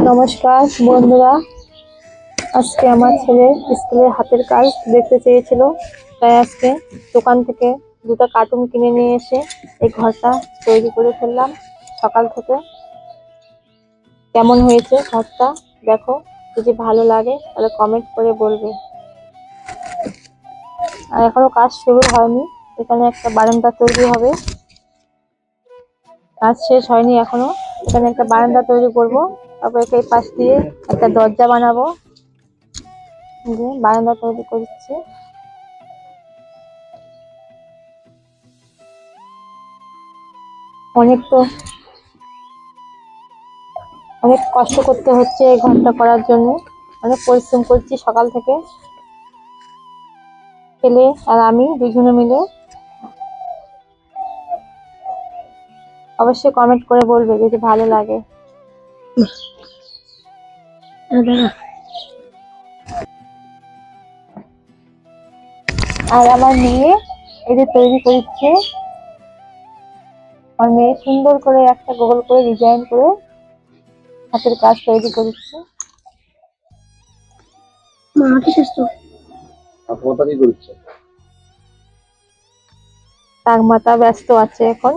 নমস্কার বন্ধুরা, আজকে আমার ছেলে স্কুলের হাতের কাজ দেখতে চেয়েছিল, তাই আজকে দোকান থেকে দুটো কার্টুন কিনে নিয়ে এসে এই ঘরটা তৈরি করে ফেললাম। সকাল থেকে কেমন হয়েছে ঘরটা দেখো, যদি ভালো লাগে তাহলে কমেন্ট করে বলবে। আর এখনো কাজ শুরু হয়নি, এখানে একটা বারান্দা তৈরি হবে, কাজ শেষ হয়নি এখনো। এখানে একটা বারান্দা তৈরি করব, তারপর এই পাশ দিয়ে একটা দরজা বানাবো। যে বারান্দা তৈরি করছি, অনেক কষ্ট করতে হচ্ছে এই ঘরটা করার জন্য, অনেক পরিশ্রম করছি সকাল থেকে। ছেলে আর আমি দুজনে মিলে। অবশ্যই কমেন্ট করে বলবে যদি ভালো লাগে। আর আমার মেয়ে এই যে তৈরি করছে, আমার মেয়ে সুন্দর করে একটা গোল করে ডিজাইন করে হাতের কাজ তৈরি করছে। তার মাথা ব্যস্ত আছে এখন।